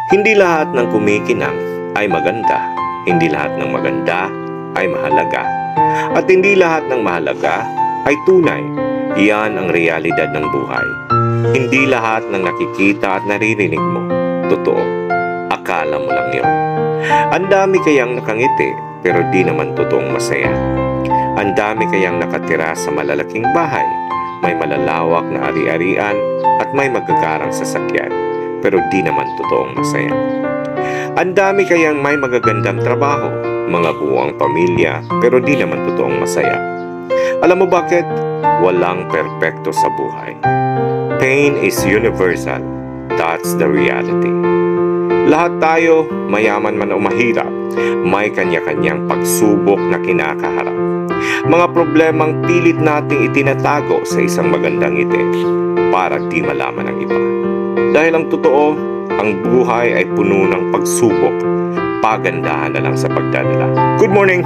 Hindi lahat ng kumikinang ay maganda. Hindi lahat ng maganda ay mahalaga. At hindi lahat ng mahalaga ay tunay. Iyan ang realidad ng buhay. Hindi lahat ng nakikita at naririnig mo, totoo. Akala mo lang yun. Ang dami kayang nakangiti pero di naman totoong masaya. Ang dami kayang nakatira sa malalaking bahay, may malalawak na ari-arian at may magagarang sasakyan pero di naman totoong masaya. Ang dami kayang may magagandang trabaho, mga buwang pamilya pero di naman totoong masaya. Alam mo bakit? Walang perpekto sa buhay. Pain is universal. That's the reality. Lahat tayo, mayaman man o mahirap, may kanya-kanyang pagsubok na kinakaharap. Mga problemang pilit nating itinatago sa isang magandang ngiti para di malaman ng iba. Dahil ang totoo, ang buhay ay puno ng pagsubok. Pagandahan na lang sa pagdadala. Good morning!